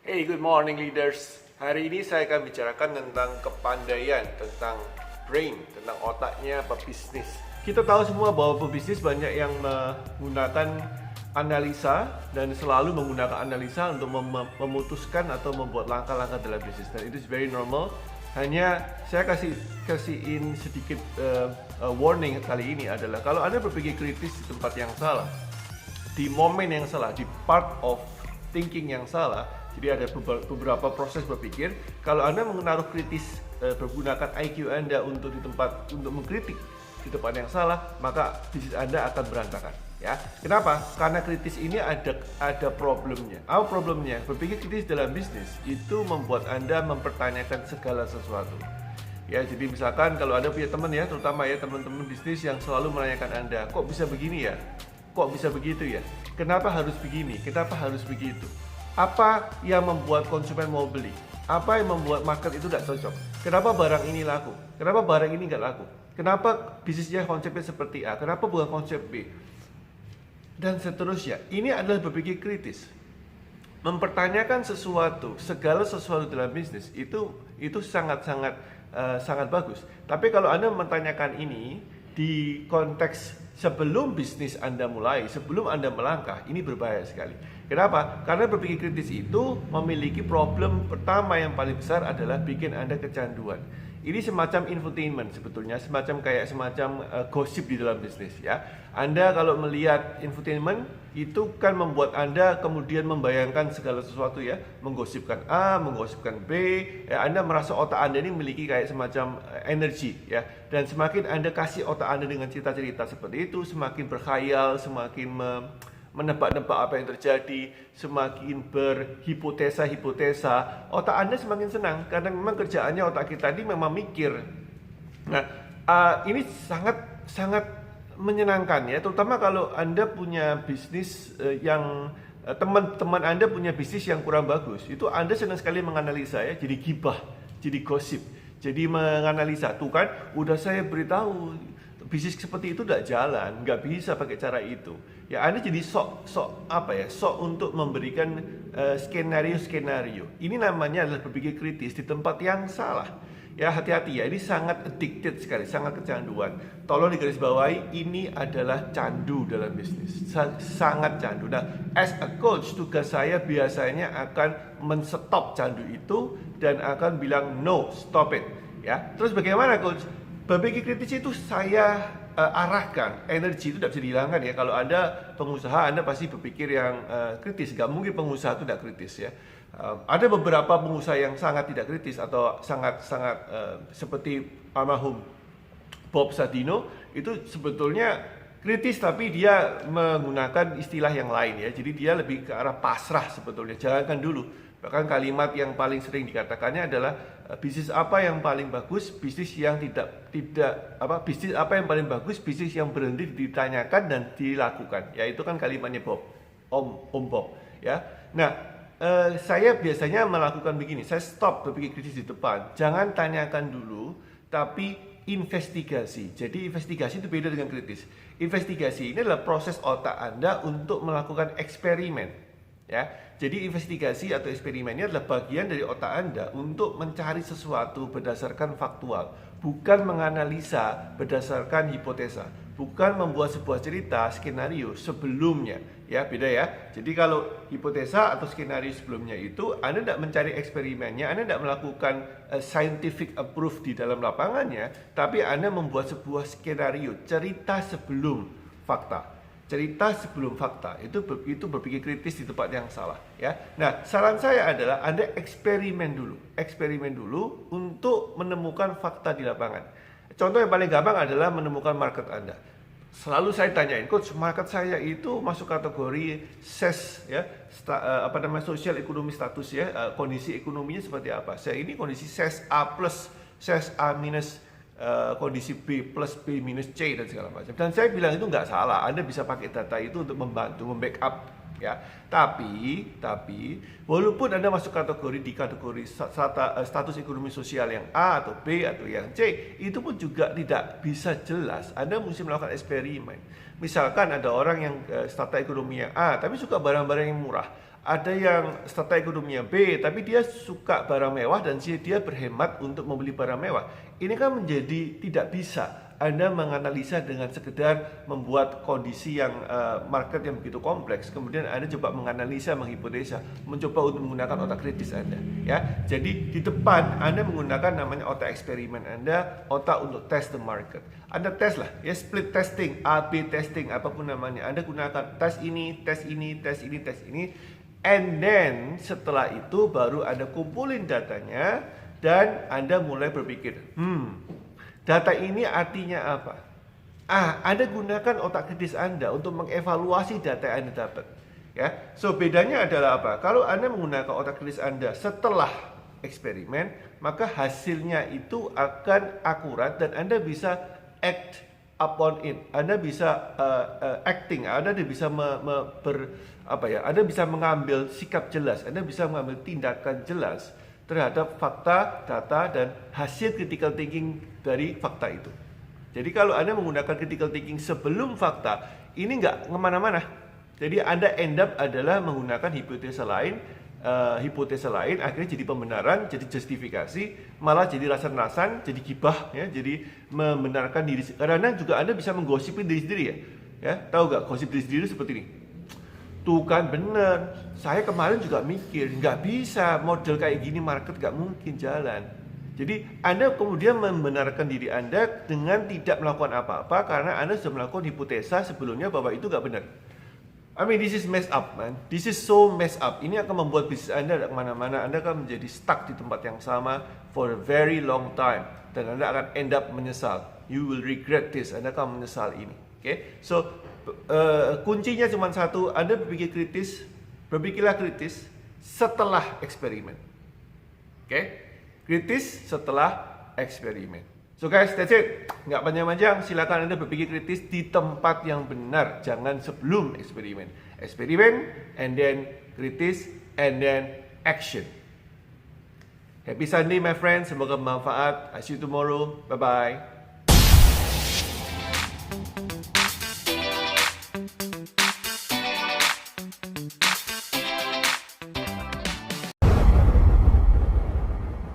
Hey, good morning leaders. Hari ini saya akan bicarakan tentang kepandaian, tentang brain, tentang otaknya pebisnis. Kita tahu semua bahwa pebisnis banyak yang menggunakan analisa dan selalu menggunakan analisa untuk memutuskan atau membuat langkah-langkah dalam bisnis. Dan itu very normal. Hanya saya kasihin sedikit warning kali ini adalah kalau Anda berpikir kritis di tempat yang salah, di momen yang salah, di part of thinking yang salah. Jadi ada beberapa proses berpikir. Kalau Anda menaruh kritis, menggunakan IQ Anda untuk mengkritik di tempat yang salah, maka bisnis Anda akan berantakan. Ya, kenapa? Karena kritis ini ada problemnya. Apa problemnya? Berpikir kritis dalam bisnis itu membuat Anda mempertanyakan segala sesuatu. Ya, jadi misalkan kalau Anda punya teman ya, terutama ya teman-teman bisnis yang selalu menanyakan Anda, kok bisa begini ya? Kok bisa begitu ya? Kenapa harus begini? Kenapa harus begitu? Apa yang membuat konsumen mau beli? Apa yang membuat market itu tidak cocok? Kenapa barang ini laku? Kenapa barang ini nggak laku? Kenapa bisnisnya konsepnya seperti A? Kenapa bukan konsep B? Dan seterusnya. Ini adalah berpikir kritis. Mempertanyakan sesuatu, segala sesuatu dalam bisnis itu sangat bagus. Tapi kalau Anda mempertanyakan ini di konteks sebelum bisnis Anda mulai, sebelum Anda melangkah, ini berbahaya sekali. Kenapa? Karena berpikir kritis itu memiliki problem pertama yang paling besar adalah bikin Anda kecanduan. Ini semacam infotainment sebetulnya, semacam gosip di dalam bisnis ya. Anda kalau melihat infotainment itu kan membuat Anda kemudian membayangkan segala sesuatu ya, menggosipkan A, menggosipkan B, ya, Anda merasa otak Anda ini memiliki kayak semacam energi ya. Dan semakin Anda kasih otak Anda dengan cerita-cerita seperti itu, semakin berkhayal, semakin menebak-nebak apa yang terjadi, semakin berhipotesa-hipotesa, otak Anda semakin senang karena memang kerjaannya otak kita ini memang mikir. Nah, ini sangat menyenangkan ya, terutama kalau Anda punya bisnis yang teman-teman Anda punya bisnis yang kurang bagus, itu Anda senang sekali menganalisa ya, jadi gibah, jadi gosip, jadi menganalisa. Tuh kan, udah saya beritahu bisnis seperti itu tidak jalan, nggak bisa pakai cara itu. Ya Anda jadi sok untuk memberikan skenario. Ini namanya adalah berpikir kritis di tempat yang salah. Ya hati-hati ya, ini sangat addicted sekali, sangat kecanduan. Tolong digarisbawahi, ini adalah candu dalam bisnis, sangat candu. Nah, as a coach, tugas saya biasanya akan men-stop candu itu dan akan bilang no, stop it. Ya, terus bagaimana coach? Berpikir kritis itu saya arahkan, energi itu tidak bisa dihilangkan ya. Kalau Anda pengusaha, Anda pasti berpikir yang kritis. Gak mungkin pengusaha itu tidak kritis ya. Ada beberapa pengusaha yang sangat tidak kritis atau sangat seperti almarhum Bob Sadino itu sebetulnya kritis, tapi dia menggunakan istilah yang lain ya. Jadi dia lebih ke arah pasrah sebetulnya. Jalankan dulu. Bahkan kalimat yang paling sering dikatakannya adalah bisnis apa yang paling bagus, bisnis yang bisnis apa yang paling bagus, bisnis yang berhenti ditanyakan dan dilakukan. Ya itu kan kalimatnya Bob, Om Bob. Ya, nah saya biasanya melakukan begini, saya stop berpikir kritis di depan. Jangan tanyakan dulu, tapi investigasi. Jadi investigasi itu beda dengan kritis. Investigasi ini adalah proses otak Anda untuk melakukan eksperimen. Ya, jadi investigasi atau eksperimen ini adalah bagian dari otak Anda untuk mencari sesuatu berdasarkan faktual, bukan menganalisa berdasarkan hipotesa, bukan membuat sebuah cerita skenario sebelumnya. Ya, beda ya. Jadi kalau hipotesa atau skenario sebelumnya itu Anda tidak mencari eksperimennya, Anda tidak melakukan scientific approve di dalam lapangannya, tapi Anda membuat sebuah skenario, cerita sebelum fakta. Cerita sebelum fakta itu berpikir kritis di tempat yang salah ya. Nah, saran saya adalah Anda eksperimen dulu untuk menemukan fakta di lapangan. Contoh yang paling gampang adalah menemukan market Anda. Selalu saya tanyain, coach, market saya itu masuk kategori SES ya, sosial ekonomi status ya, kondisi ekonominya seperti apa. Saya ini kondisi SES A+, SES A-, kondisi B plus B minus C dan segala macam. Dan saya bilang itu nggak salah. Anda bisa pakai data itu untuk membantu, membackup ya. Tapi walaupun Anda masuk di kategori status ekonomi sosial yang A atau B atau yang C, itu pun juga tidak bisa jelas. Anda mesti melakukan eksperimen. Misalkan ada orang yang strata ekonomi yang A tapi suka barang-barang yang murah. Ada yang strata ekonominya B, tapi dia suka barang mewah dan dia berhemat untuk membeli barang mewah. Ini kan menjadi tidak bisa Anda menganalisa dengan sekedar membuat kondisi yang market yang begitu kompleks. Kemudian Anda coba menganalisa, menghipotesa, mencoba untuk menggunakan otak kritis Anda. Ya, jadi di depan Anda menggunakan namanya otak eksperimen Anda, otak untuk test the market. Anda tes lah, ya split testing, A/B testing, apapun namanya. Anda gunakan tes ini, tes ini, tes ini, tes ini. And then setelah itu baru Anda kumpulin datanya dan Anda mulai berpikir, data ini artinya apa? Anda gunakan otak kritis Anda untuk mengevaluasi data yang Anda dapat. Ya, so bedanya adalah apa? Kalau Anda menggunakan otak kritis Anda setelah eksperimen, maka hasilnya itu akan akurat dan Anda bisa act upon it. Anda bisa acting, Anda bisa Anda bisa mengambil sikap jelas, Anda bisa mengambil tindakan jelas terhadap fakta, data, dan hasil critical thinking dari fakta itu. Jadi kalau Anda menggunakan critical thinking sebelum fakta, ini nggak kemana-mana. Jadi Anda end up adalah menggunakan hipotesa lain, akhirnya jadi pembenaran, jadi justifikasi, malah jadi rasan-rasan, jadi gibah, ya, jadi membenarkan diri. Karena juga Anda bisa menggosipin diri sendiri ya, tahu nggak gosip diri sendiri seperti ini? Tuh kan bener, saya kemarin juga mikir, nggak bisa model kayak gini market nggak mungkin jalan. Jadi Anda kemudian membenarkan diri Anda dengan tidak melakukan apa-apa karena Anda sudah melakukan hipotesa sebelumnya bahwa itu nggak benar. I mean, this is messed up, man. This is so messed up. Ini akan membuat bisnis Anda tidak kemana-mana. Anda akan menjadi stuck di tempat yang sama for a very long time. Dan Anda akan end up menyesal. You will regret this. Anda akan menyesal ini. Okay? So, kuncinya cuma satu. Anda berpikirlah kritis setelah eksperimen. Okay? Kritis setelah eksperimen. So guys, that's it. Nggak panjang-panjang, silakan Anda berpikir kritis di tempat yang benar. Jangan sebelum eksperimen. Eksperimen, and then kritis, and then action. Happy Sunday my friends, semoga bermanfaat. I see you tomorrow. Bye-bye.